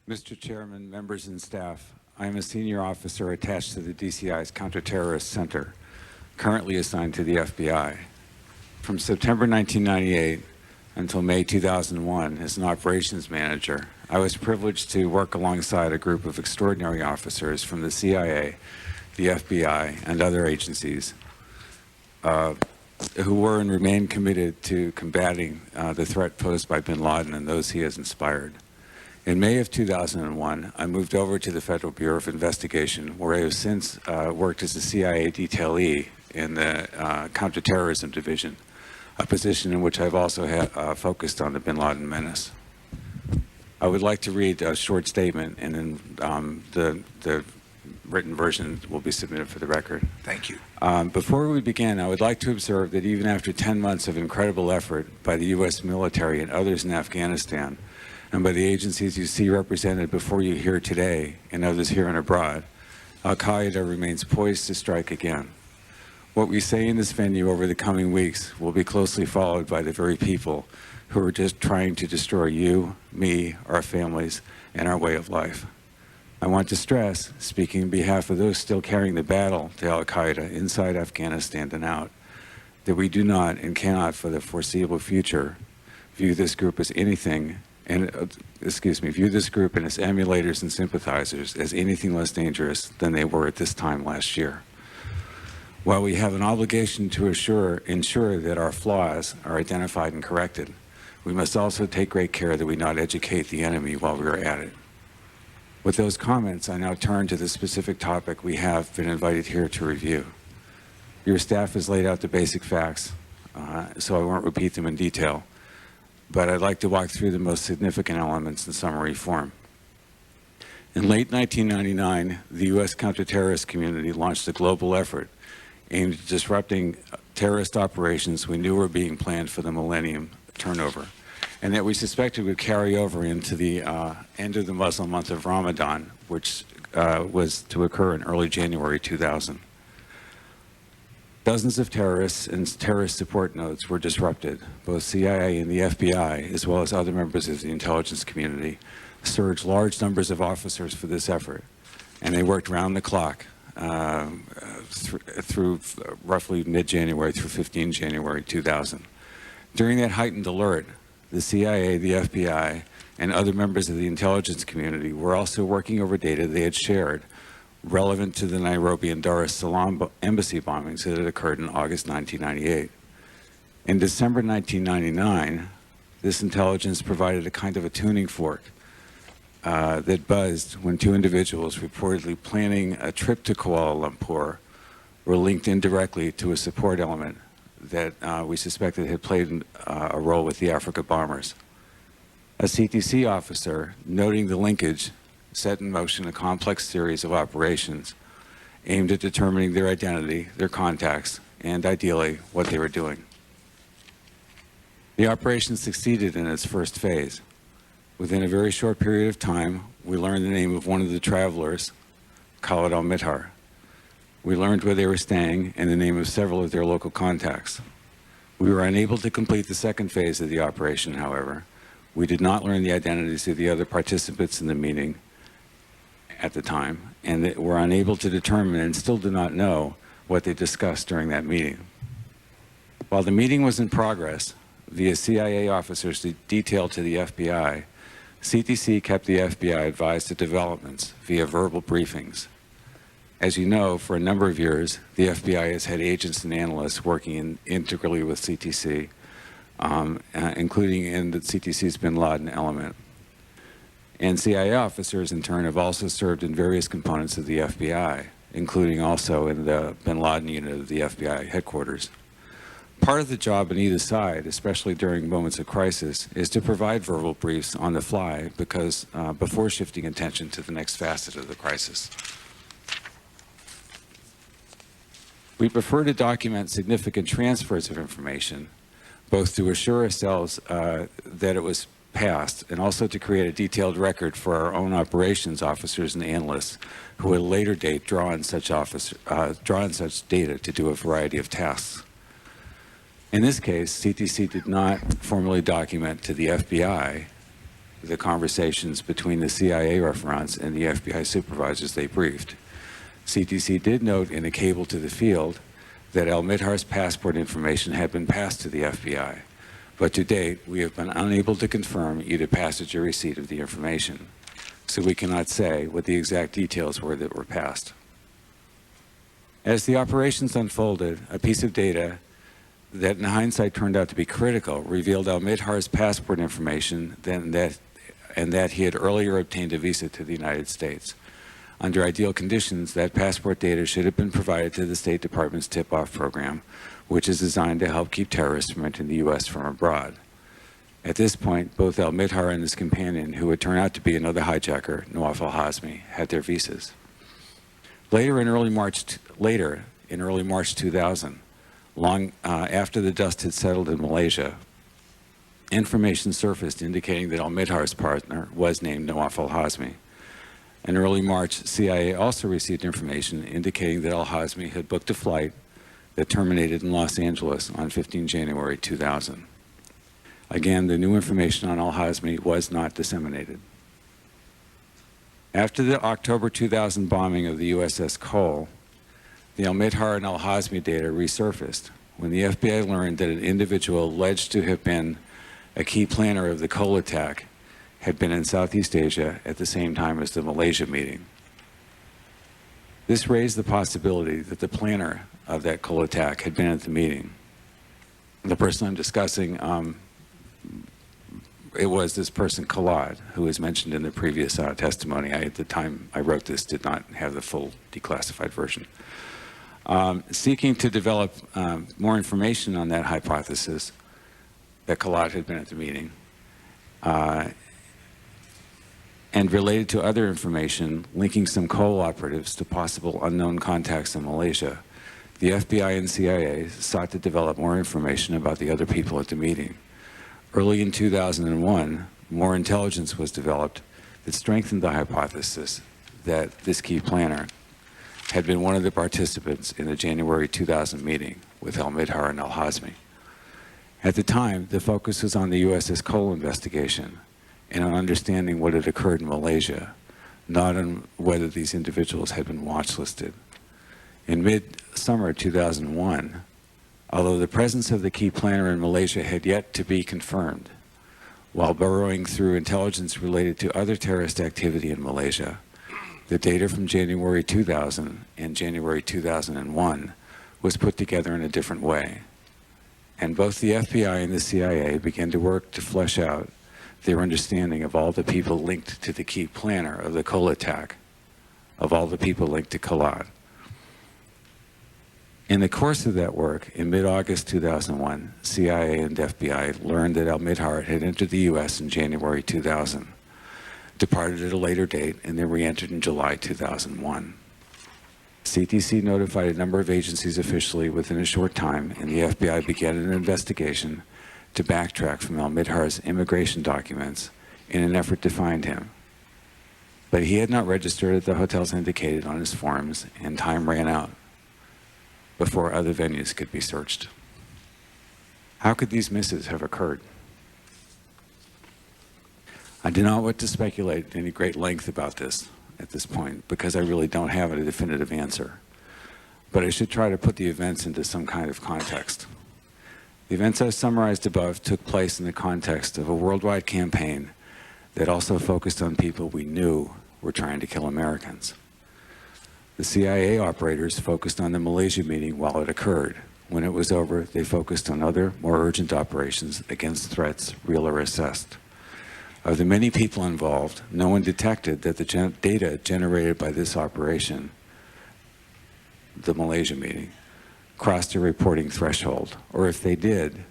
Mr. Chairman, members and staff, I am a senior officer attached to the DCI's Counter-Terrorist Center, currently assigned to the FBI. From September 1998 until May 2001 as an operations manager, I was privileged to work alongside a group of extraordinary officers from the CIA, the FBI, and other agencies who were and remain committed to combating the threat posed by bin Laden and those he has inspired. In May of 2001, I moved over to the Federal Bureau of Investigation, where I have since worked as a CIA detailee in the Counterterrorism Division, a position in which I've also focused on the bin Laden menace. I would like to read a short statement, and then the written version will be submitted for the record. Thank you. Before we begin, I would like to observe that even after 10 months of incredible effort by the U.S. military and others in Afghanistan, and by the agencies you see represented before you here today and others here and abroad, Al-Qaeda remains poised to strike again. What we say in this venue over the coming weeks will be closely followed by the very people who are just trying to destroy you, me, our families, and our way of life. I want to stress, speaking on behalf of those still carrying the battle to Al-Qaeda inside Afghanistan and out, that we do not and cannot for the foreseeable future view this group as anything view this group and its emulators and sympathizers as anything less dangerous than they were at this time last year. While we have an obligation to ensure that our flaws are identified and corrected, we must also take great care that we not educate the enemy while we are at it. With those comments, I now turn to the specific topic we have been invited here to review. Your staff has laid out the basic facts, so I won't repeat them in detail, but I'd like to walk through the most significant elements in summary form. In late 1999, the U.S. counterterrorist community launched a global effort aimed at disrupting terrorist operations we knew were being planned for the millennium turnover, and that we suspected would carry over into the end of the Muslim month of Ramadan, which was to occur in early January 2000. Dozens of terrorists and terrorist support nodes were disrupted. Both CIA and the FBI, as well as other members of the intelligence community, surged large numbers of officers for this effort, and they worked round the clock through roughly mid-January through 15 January 2000. During that heightened alert, the CIA, the FBI, and other members of the intelligence community were also working over data they had shared relevant to the Nairobi and Dar es Salaam embassy bombings that had occurred in August 1998. In December 1999, this intelligence provided a kind of a tuning fork that buzzed when two individuals reportedly planning a trip to Kuala Lumpur were linked indirectly to a support element that we suspected had played a role with the Africa bombers. A CTC officer, noting the linkage, set in motion a complex series of operations aimed at determining their identity, their contacts, and ideally, what they were doing. The operation succeeded in its first phase. Within a very short period of time, we learned the name of one of the travelers, Khalid al-Mithar. We learned where they were staying and the name of several of their local contacts. We were unable to complete the second phase of the operation, however. We did not learn the identities of the other participants in the meeting at the time, and were unable to determine and still do not know what they discussed during that meeting. While the meeting was in progress, via CIA officers detailed to the FBI, CTC kept the FBI advised of developments via verbal briefings. As you know, for a number of years, the FBI has had agents and analysts working integrally with CTC, including in the CTC's bin Laden element. And CIA officers, in turn, have also served in various components of the FBI, including also in the bin Laden unit of the FBI headquarters. Part of the job on either side, especially during moments of crisis, is to provide verbal briefs on the fly because before shifting attention to the next facet of the crisis. We prefer to document significant transfers of information, both to assure ourselves that it was passed and also to create a detailed record for our own operations officers and analysts who at a later date draw on such data to do a variety of tasks. In this case, CTC did not formally document to the FBI the conversations between the CIA referents and the FBI supervisors they briefed. CTC did note in a cable to the field that Al-Midhar's passport information had been passed to the FBI, but to date, we have been unable to confirm either passage or receipt of the information, so we cannot say what the exact details were that were passed. As the operations unfolded, a piece of data that in hindsight turned out to be critical revealed Al-Midhar's passport information and that he had earlier obtained a visa to the United States. Under ideal conditions, that passport data should have been provided to the State Department's tip-off program, which is designed to help keep terrorists from entering the U.S. from abroad. At this point, both Al-Midhar and his companion, who would turn out to be another hijacker, Nawaf al-Hazmi, had their visas. Later in early March 2000, long after the dust had settled in Malaysia, information surfaced indicating that Al-Midhar's partner was named Nawaf al-Hazmi. In early March, CIA also received information indicating that al-Hazmi had booked a flight that terminated in Los Angeles on 15 January 2000. Again, the new information on al-Hazmi was not disseminated. After the October 2000 bombing of the USS Cole, the Al-Midhar and al-Hazmi data resurfaced when the FBI learned that an individual alleged to have been a key planner of the Cole attack had been in Southeast Asia at the same time as the Malaysia meeting. This raised the possibility that the planner of that Cole attack had been at the meeting. The person I'm discussing, it was this person, Khalad, who was mentioned in the previous testimony. At the time I wrote this, did not have the full declassified version. Seeking to develop more information on that hypothesis, that Khalad had been at the meeting, and related to other information linking some Cole operatives to possible unknown contacts in Malaysia, the FBI and CIA sought to develop more information about the other people at the meeting. Early in 2001, more intelligence was developed that strengthened the hypothesis that this key planner had been one of the participants in the January 2000 meeting with Al-Midhar and al-Hazmi. At the time, the focus was on the USS Cole investigation and on understanding what had occurred in Malaysia, not on whether these individuals had been watch-listed. In mid-summer 2001, although the presence of the key planner in Malaysia had yet to be confirmed, while burrowing through intelligence related to other terrorist activity in Malaysia, the data from January 2000 and January 2001 was put together in a different way. And both the FBI and the CIA began to work to flesh out their understanding of all the people linked to the key planner of the Cole attack, of all the people linked to Khalad. In the course of that work, in mid-August 2001, CIA and FBI learned that Al-Midhar had entered the U.S. in January 2000, departed at a later date, and then re-entered in July 2001. CTC notified a number of agencies officially within a short time, and the FBI began an investigation to backtrack from Al-Midhar's immigration documents in an effort to find him. But he had not registered at the hotels indicated on his forms, and time ran out before other venues could be searched. How could these misses have occurred? I do not want to speculate at any great length about this at this point, because I really don't have a definitive answer. But I should try to put the events into some kind of context. The events I've summarized above took place in the context of a worldwide campaign that also focused on people we knew were trying to kill Americans. The CIA operators focused on the Malaysia meeting while it occurred. When it was over, they focused on other, more urgent operations against threats, real or assessed. Of the many people involved, no one detected that the data generated by this operation, the Malaysia meeting, crossed a reporting threshold, or if they did,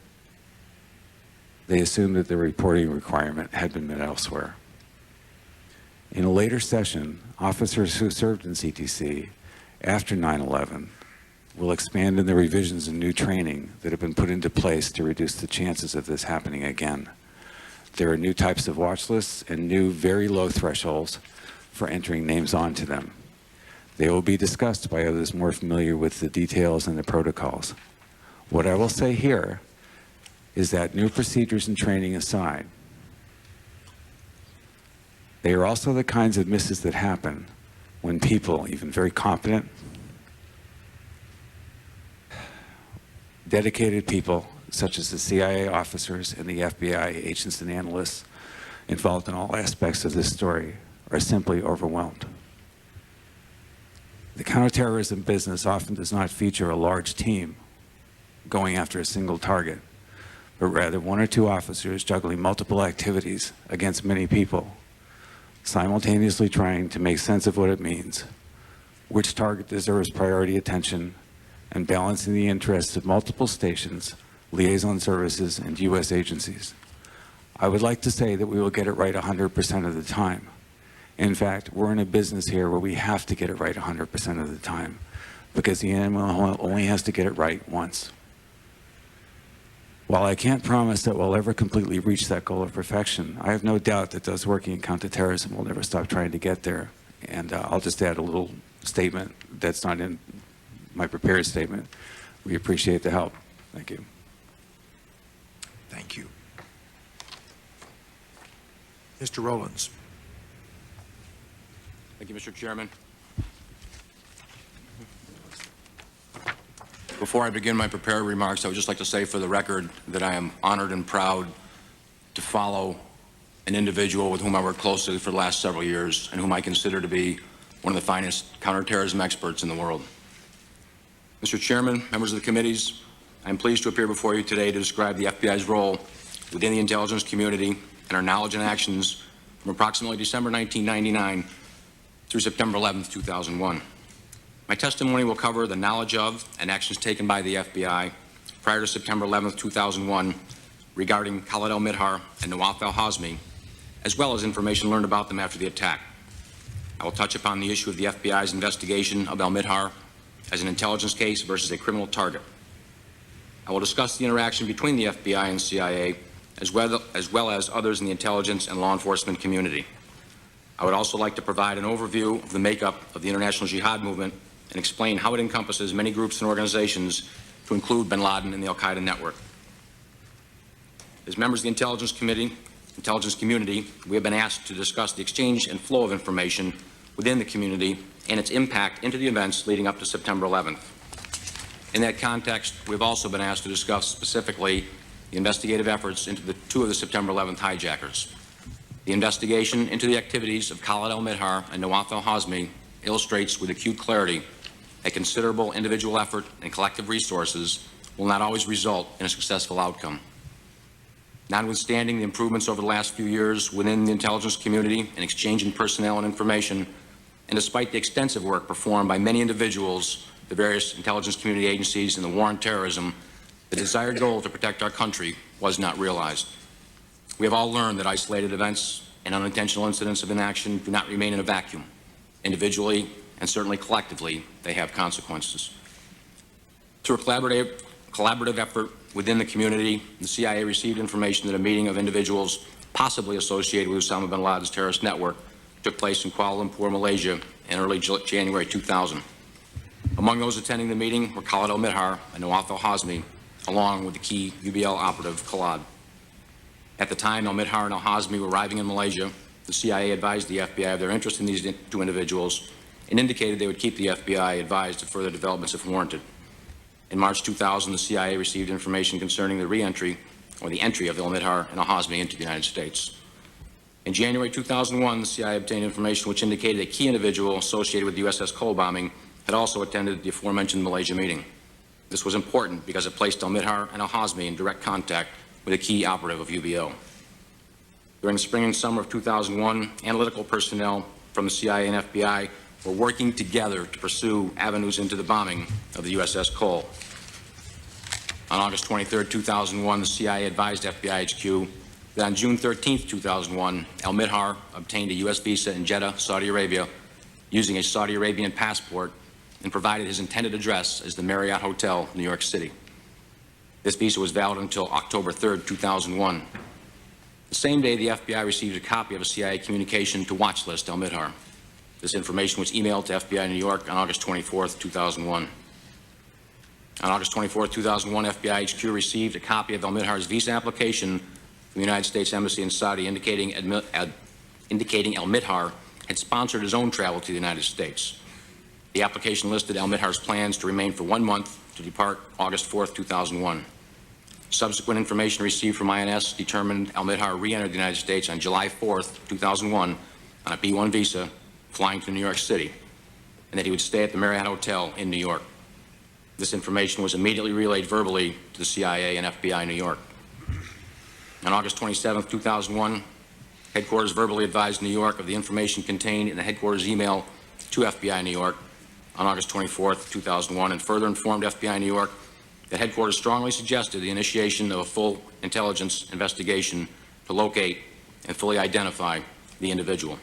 they assumed that the reporting requirement had been met elsewhere. In a later session, officers who served in CTC after 9/11 will expand on the revisions and new training that have been put into place to reduce the chances of this happening again. There are new types of watch lists and new very low thresholds for entering names onto them. They will be discussed by others more familiar with the details and the protocols. What I will say here is that new procedures and training aside, They are also the kinds of misses that happen when people, even very competent, dedicated people, such as the CIA officers and the FBI agents and analysts involved in all aspects of this story, are simply overwhelmed. The counterterrorism business often does not feature a large team going after a single target, but rather one or two officers juggling multiple activities against many people, simultaneously trying to make sense of what it means, which target deserves priority attention, and balancing the interests of multiple stations, liaison services, and U.S. agencies. I would like to say that we will get it right 100% of the time. In fact, we're in a business here where we have to get it right 100% of the time, because the animal only has to get it right once. While I can't promise that we'll ever completely reach that goal of perfection, I have no doubt that those working in counterterrorism will never stop trying to get there. And I'll just add a little statement that's not in my prepared statement. We appreciate the help. Thank you. Thank you. Mr. Rolnice. Thank you, Mr. Chairman. Before I begin my prepared remarks, I would just like to say for the record that I am honored and proud to follow an individual with whom I worked closely for the last several years and whom I consider to be one of the finest counterterrorism experts in the world. Mr. Chairman, members of the committees, I am pleased to appear before you today to describe the FBI's role within the intelligence community and our knowledge and actions from approximately December 1999 through September 11, 2001. My testimony will cover the knowledge of and actions taken by the FBI prior to September 11, 2001 regarding Khalid al-Midhar and Nawaf al-Hazmi, as well as information learned about them after the attack. I will touch upon the issue of the FBI's investigation of al-Midhar as an intelligence case versus a criminal target. I will discuss the interaction between the FBI and CIA, as well as others in the intelligence and law enforcement community. I would also like to provide an overview of the makeup of the international jihad movement and explain how it encompasses many groups and organizations to include bin Laden and the al-Qaeda network. As members of the intelligence community, we have been asked to discuss the exchange and flow of information within the community and its impact into the events leading up to September 11th. In that context, we've also been asked to discuss specifically the investigative efforts into the two of the September 11th hijackers. The investigation into the activities of Khalid al-Midhar and Nawaf al-Hazmi illustrates with acute clarity that considerable individual effort and collective resources will not always result in a successful outcome. Notwithstanding the improvements over the last few years within the intelligence community and exchange in personnel and information, and despite the extensive work performed by many individuals, the various intelligence community agencies, and the war on terrorism, the desired goal to protect our country was not realized. We have all learned that isolated events and unintentional incidents of inaction do not remain in a vacuum. Individually, and certainly collectively, they have consequences. Through a collaborative effort within the community, the CIA received information that a meeting of individuals possibly associated with Osama bin Laden's terrorist network took place in Kuala Lumpur, Malaysia in early January 2000. Among those attending the meeting were Khalid al-Midhar and Nawaf al-Hazmi, along with the key UBL operative Khalid. At the time al-Midhar and al-Hazmi were arriving in Malaysia, the CIA advised the FBI of their interest in these two individuals and indicated they would keep the FBI advised of further developments if warranted. In March 2000, the CIA received information concerning the re-entry or the entry of al-Midhar and al-Hazmi into the United States. In January 2001, the CIA obtained information which indicated a key individual associated with the USS Cole bombing had also attended the aforementioned Malaysia meeting. This was important because it placed al-Midhar and al-Hazmi in direct contact with a key operative of UBO. During the spring and summer of 2001, analytical personnel from the CIA and FBI were working together to pursue avenues into the bombing of the USS Cole. On August 23, 2001, the CIA advised FBI HQ that on June 13, 2001, al-Midhar obtained a U.S. visa in Jeddah, Saudi Arabia, using a Saudi Arabian passport and provided his intended address as the Marriott Hotel, New York City. This visa was valid until October 3, 2001. The same day, the FBI received a copy of a CIA communication to watchlist al-Midhar. This information was emailed to FBI New York on August 24, 2001. On August 24, 2001, FBI HQ received a copy of al-Midhar's visa application from the United States Embassy in Saudi indicating indicating al-Midhar had sponsored his own travel to the United States. The application listed al-Midhar's plans to remain for 1 month to depart August 4th, 2001. Subsequent information received from INS determined al-Midhar re-entered the United States on July 4th, 2001 on a B-1 visa, flying to New York City, and that he would stay at the Marriott Hotel in New York. This information was immediately relayed verbally to the CIA and FBI New York. On August 27, 2001, headquarters verbally advised New York of the information contained in the headquarters email to FBI New York on August 24, 2001, and further informed FBI New York that headquarters strongly suggested the initiation of a full intelligence investigation to locate and fully identify the individual.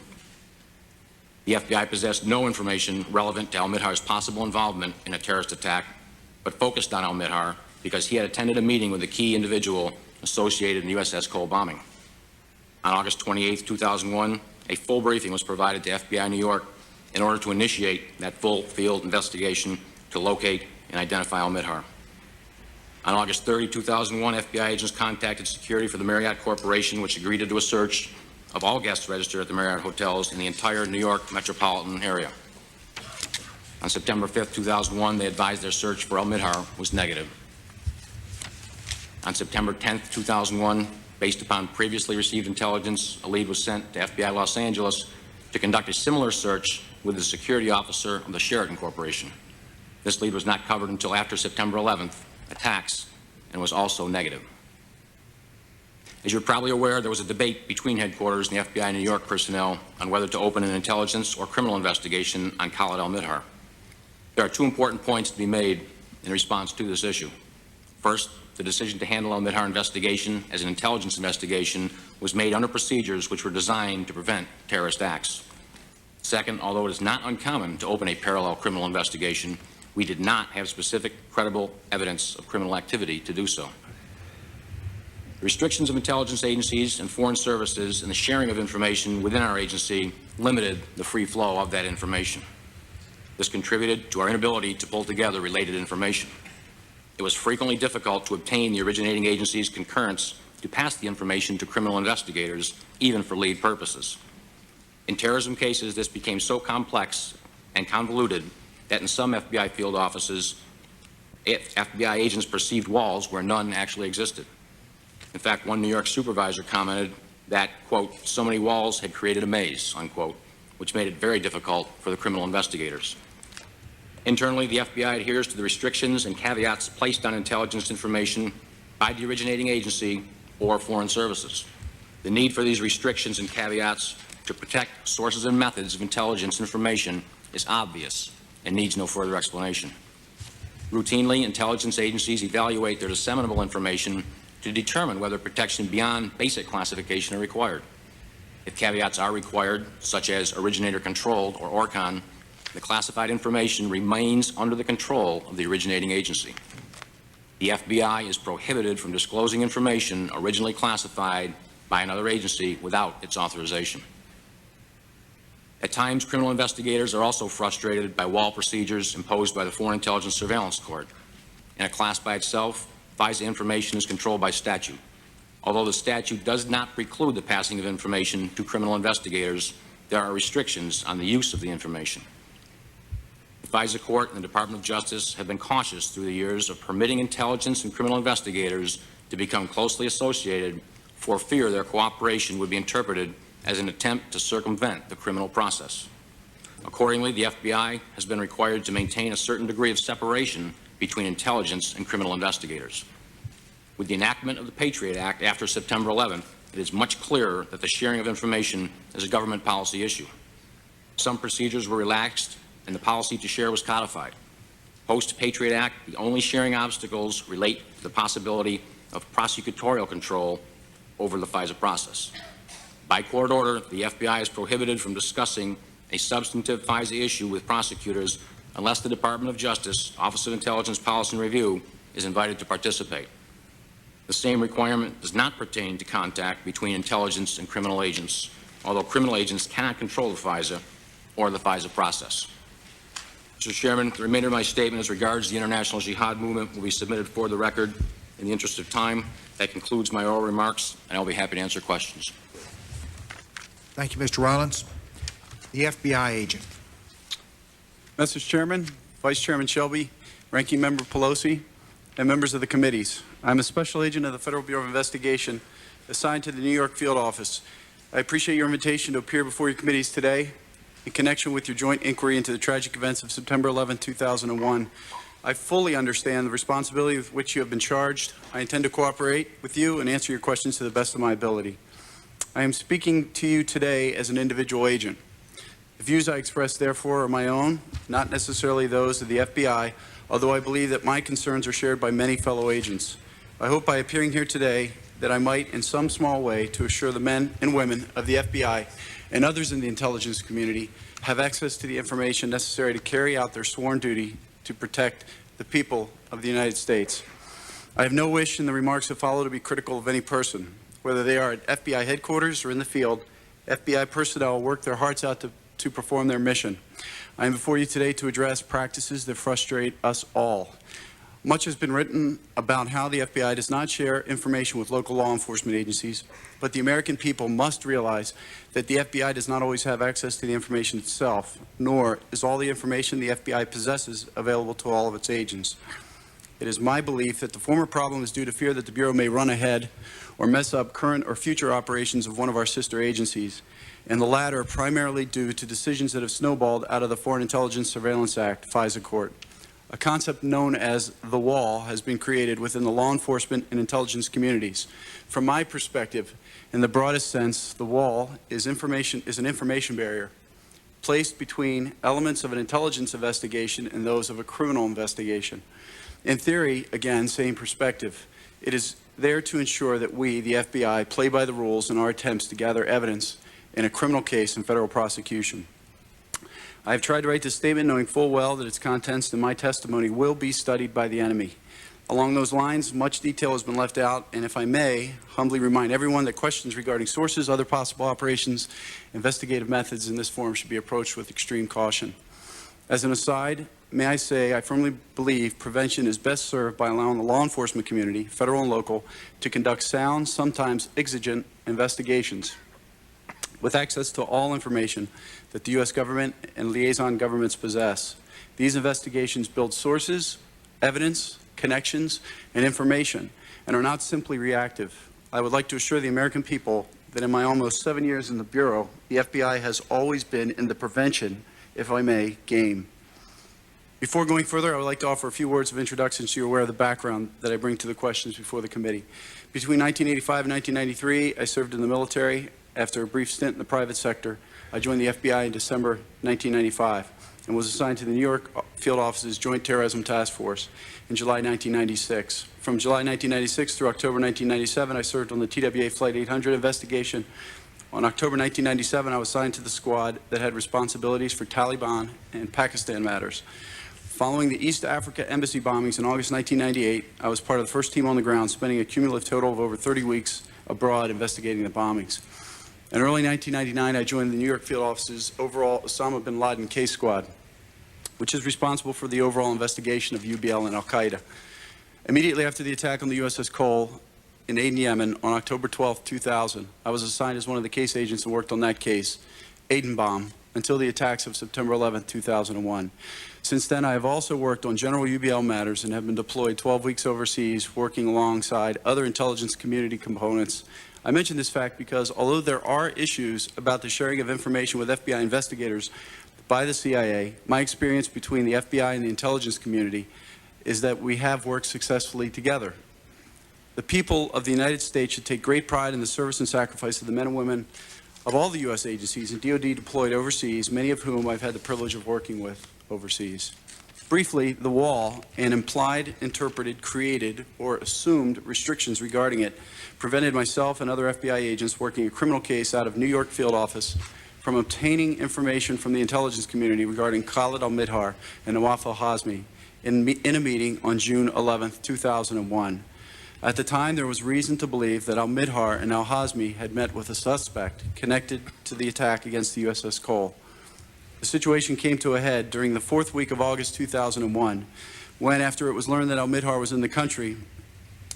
The FBI possessed no information relevant to al-Midhar's possible involvement in a terrorist attack, but focused on al-Midhar because he had attended a meeting with a key individual associated in the USS Cole bombing. On August 28, 2001, a full briefing was provided to FBI New York in order to initiate that full field investigation to locate and identify al-Midhar. On August 30, 2001, FBI agents contacted security for the Marriott Corporation, which agreed to do a search of all guests registered at the Marriott hotels in the entire New York metropolitan area. On September 5, 2001, they advised their search for al-Midhar was negative. On September 10, 2001, based upon previously received intelligence, a lead was sent to FBI Los Angeles to conduct a similar search with the security officer of the Sheraton Corporation. This lead was not covered until after September 11th attacks and was also negative. As you're probably aware, there was a debate between headquarters and the FBI New York personnel on whether to open an intelligence or criminal investigation on Khalid al-Midhar. There are two important points to be made in response to this issue. First, the decision to handle al-Midhar investigation as an intelligence investigation was made under procedures which were designed to prevent terrorist acts. Second, although it is not uncommon to open a parallel criminal investigation, we did not have specific, credible evidence of criminal activity to do so. The restrictions of intelligence agencies and foreign services and the sharing of information within our agency limited the free flow of that information. This contributed to our inability to pull together related information. It was frequently difficult to obtain the originating agency's concurrence to pass the information to criminal investigators, even for lead purposes. In terrorism cases, this became so complex and convoluted that in some FBI field offices, FBI agents perceived walls where none actually existed. In fact, one New York supervisor commented that, quote, so many walls had created a maze, unquote, which made it very difficult for the criminal investigators. Internally, the FBI adheres to the restrictions and caveats placed on intelligence information by the originating agency or foreign services. The need for these restrictions and caveats to protect sources and methods of intelligence information is obvious and needs no further explanation. Routinely, intelligence agencies evaluate their disseminable information to determine whether protection beyond basic classification are required. If caveats are required, such as originator-controlled or ORCON, the classified information remains under the control of the originating agency. The FBI is prohibited from disclosing information originally classified by another agency without its authorization. At times, criminal investigators are also frustrated by wall procedures imposed by the Foreign Intelligence Surveillance Court. In a class by itself, FISA information is controlled by statute. Although the statute does not preclude the passing of information to criminal investigators, there are restrictions on the use of the information. The FISA Court and the Department of Justice have been cautious through the years of permitting intelligence and criminal investigators to become closely associated for fear their cooperation would be interpreted as an attempt to circumvent the criminal process. Accordingly, the FBI has been required to maintain a certain degree of separation between intelligence and criminal investigators. With the enactment of the Patriot Act after September 11th, it is much clearer that the sharing of information is a government policy issue. Some procedures were relaxed and the policy to share was codified. Post-Patriot Act, the only sharing obstacles relate to the possibility of prosecutorial control over the FISA process. By court order, the FBI is prohibited from discussing a substantive FISA issue with prosecutors unless the Department of Justice, Office of Intelligence Policy and Review, is invited to participate. The same requirement does not pertain to contact between intelligence and criminal agents, although criminal agents cannot control the FISA or the FISA process. Mr. Chairman, the remainder of my statement as regards the international jihad movement will be submitted for the record. In the interest of time, that concludes my oral remarks, and I'll be happy to answer questions. Thank you, Mr. Rollins. The FBI agent. Mr. Chairman, Vice Chairman Shelby, Ranking Member Pelosi, and members of the committees. I'm a special agent of the Federal Bureau of Investigation assigned to the New York field office. I appreciate your invitation to appear before your committees today in connection with your joint inquiry into the tragic events of September 11, 2001. I fully understand the responsibility with which you have been charged. I intend to cooperate with you and answer your questions to the best of my ability. I am speaking to you today as an individual agent. The views I express, therefore, are my own, not necessarily those of the FBI, although I believe that my concerns are shared by many fellow agents. I hope by appearing here today that I might, in some small way, to assure the men and women of the FBI and others in the intelligence community have access to the information necessary to carry out their sworn duty to protect the people of the United States. I have no wish in the remarks that follow to be critical of any person, whether they are at FBI headquarters or in the field. FBI personnel work their hearts out to perform their mission. I am before you today to address practices that frustrate us all. Much has been written about how the FBI does not share information with local law enforcement agencies, but the American people must realize that the FBI does not always have access to the information itself, nor is all the information the FBI possesses available to all of its agents. It is my belief that the former problem is due to fear that the Bureau may run ahead or mess up current or future operations of one of our sister agencies, and the latter primarily due to decisions that have snowballed out of the Foreign Intelligence Surveillance Act, FISA Court. A concept known as the wall has been created within the law enforcement and intelligence communities. From my perspective, in the broadest sense, the wall is an information barrier placed between elements of an intelligence investigation and those of a criminal investigation. In theory, again, same perspective. It is there to ensure that we, the FBI, play by the rules in our attempts to gather evidence in a criminal case in federal prosecution. I have tried to write this statement knowing full well that its contents and my testimony will be studied by the enemy. Along those lines, much detail has been left out, and if I may, humbly remind everyone that questions regarding sources, other possible operations, investigative methods in this forum should be approached with extreme caution. As an aside, may I say I firmly believe prevention is best served by allowing the law enforcement community, federal and local, to conduct sound, sometimes exigent investigations with access to all information that the U.S. government and liaison governments possess. These investigations build sources, evidence, connections, and information, and are not simply reactive. I would like to assure the American people that in my almost 7 years in the Bureau, the FBI has always been in the prevention, if I may, game. Before going further, I would like to offer a few words of introduction so you're aware of the background that I bring to the questions before the committee. Between 1985 and 1993, I served in the military. After a brief stint in the private sector, I joined the FBI in December 1995 and was assigned to the New York field office's Joint Terrorism Task Force in July 1996. From July 1996 through October 1997, I served on the TWA Flight 800 investigation. On October 1997, I was assigned to the squad that had responsibilities for Taliban and Pakistan matters. Following the East Africa embassy bombings in August 1998, I was part of the first team on the ground, spending a cumulative total of over 30 weeks abroad investigating the bombings. In early 1999, I joined the New York field office's overall Osama bin Laden case squad, which is responsible for the overall investigation of UBL and Al-Qaeda. Immediately after the attack on the USS Cole in Aden, Yemen, on October 12, 2000, I was assigned as one of the case agents who worked on that case, Aden bomb, until the attacks of September 11, 2001. Since then, I have also worked on general UBL matters and have been deployed 12 weeks overseas, working alongside other intelligence community components. I mention this fact because although there are issues about the sharing of information with FBI investigators by the CIA, my experience between the FBI and the intelligence community is that we have worked successfully together. The people of the United States should take great pride in the service and sacrifice of the men and women of all the U.S. agencies and DoD deployed overseas, many of whom I've had the privilege of working with overseas. Briefly, the wall and implied, interpreted, created, or assumed restrictions regarding it prevented myself and other FBI agents working a criminal case out of New York field office from obtaining information from the intelligence community regarding Khalid al-Midhar and Nawaf al-Hazmi in a meeting on June 11, 2001. At the time, there was reason to believe that al-Midhar and al-Hazmi had met with a suspect connected to the attack against the USS Cole. The situation came to a head during the fourth week of August 2001, when, after it was learned that al-Midhar was in the country,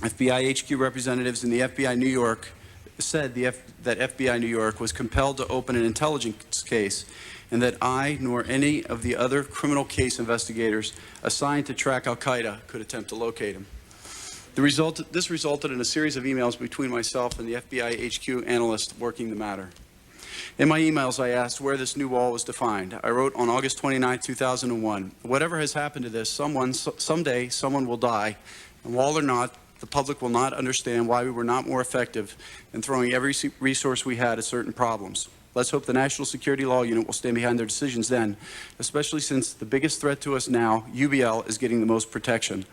FBI HQ representatives in the FBI New York said that FBI New York was compelled to open an intelligence case, and that I nor any of the other criminal case investigators assigned to track al-Qaeda could attempt to locate him. This resulted in a series of emails between myself and the FBI HQ analyst working the matter. In my emails, I asked where this new wall was defined. I wrote on August 29, 2001, whatever has happened to this, someday someone will die, and wall or not, the public will not understand why we were not more effective in throwing every resource we had at certain problems. Let's hope the National Security Law Unit will stand behind their decisions then, especially since the biggest threat to us now, UBL, is getting the most protection.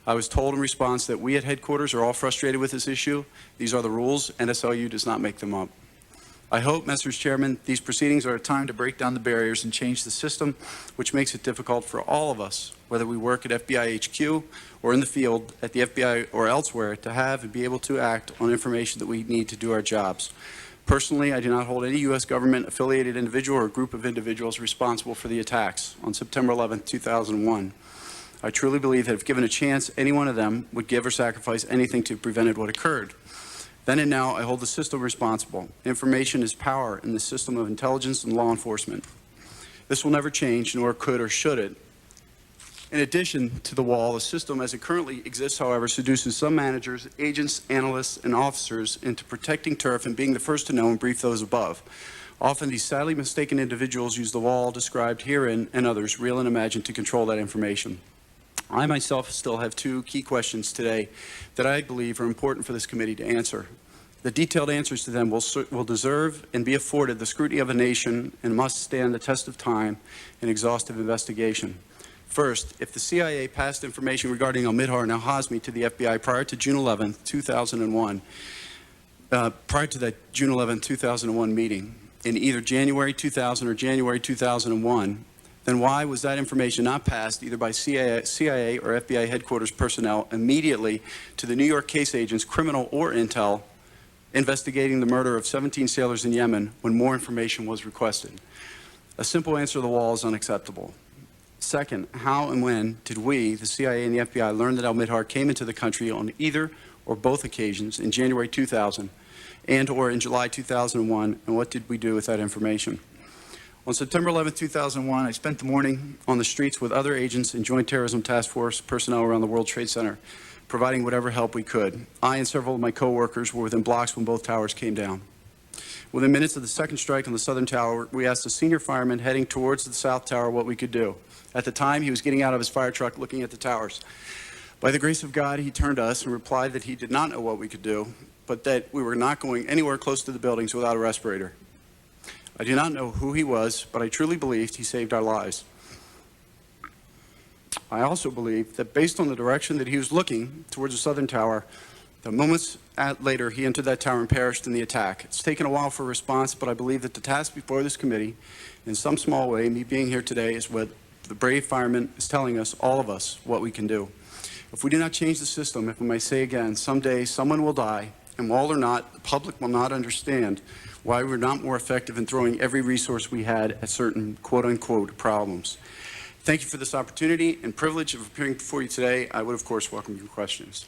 I was told in response that we at headquarters are all frustrated with this issue. These are the rules. NSLU does not make them up. I hope, Messrs. Chairman, these proceedings are a time to break down the barriers and change the system, which makes it difficult for all of us, whether we work at FBI HQ or in the field at the FBI or elsewhere, to have and be able to act on information that we need to do our jobs. Personally, I do not hold any U.S. government-affiliated individual or group of individuals responsible for the attacks on September 11, 2001. I truly believe that if given a chance, any one of them would give or sacrifice anything to prevent what occurred. Then and now, I hold the system responsible. Information is power in the system of intelligence and law enforcement. This will never change, nor could or should it. In addition to the wall, the system as it currently exists, however, seduces some managers, agents, analysts, and officers into protecting turf and being the first to know and brief those above. Often, these sadly mistaken individuals use the wall described herein and others, real and imagined, to control that information. I myself still have two key questions today that I believe are important for this committee to answer. The detailed answers to them will deserve and be afforded the scrutiny of a nation and must stand the test of time and exhaustive investigation. First, if the CIA passed information regarding al-Midhar and al-Hazmi to the FBI prior to June 11, 2001, prior to that June 11, 2001 meeting, in either January 2000 or January 2001, then why was that information not passed either by CIA or FBI headquarters personnel immediately to the New York case agents, criminal or intel, investigating the murder of 17 sailors in Yemen when more information was requested? A simple answer to the wall is unacceptable. Second, how and when did we, the CIA and the FBI, learn that al-Midhar came into the country on either or both occasions in January 2000 and or in July 2001, and what did we do with that information? On September 11, 2001, I spent the morning on the streets with other agents and Joint Terrorism Task Force personnel around the World Trade Center, providing whatever help we could. I and several of my co-workers were within blocks when both towers came down. Within minutes of the second strike on the southern tower, we asked a senior fireman heading towards the south tower what we could do. At the time, he was getting out of his fire truck looking at the towers. By the grace of God, he turned to us and replied that he did not know what we could do, but that we were not going anywhere close to the buildings without a respirator. I do not know who he was, but I truly believed he saved our lives. I also believe that based on the direction that he was looking towards the southern tower, the moments later he entered that tower and perished in the attack. It's taken a while for a response, but I believe that the task before this committee, in some small way, me being here today, is what the brave fireman is telling us, all of us, what we can do. If we do not change the system, if I may say again, someday someone will die, and wall or not, the public will not understand why we're not more effective in throwing every resource we had at certain quote-unquote problems. Thank you for this opportunity and privilege of appearing before you today. I would, of course, welcome your questions.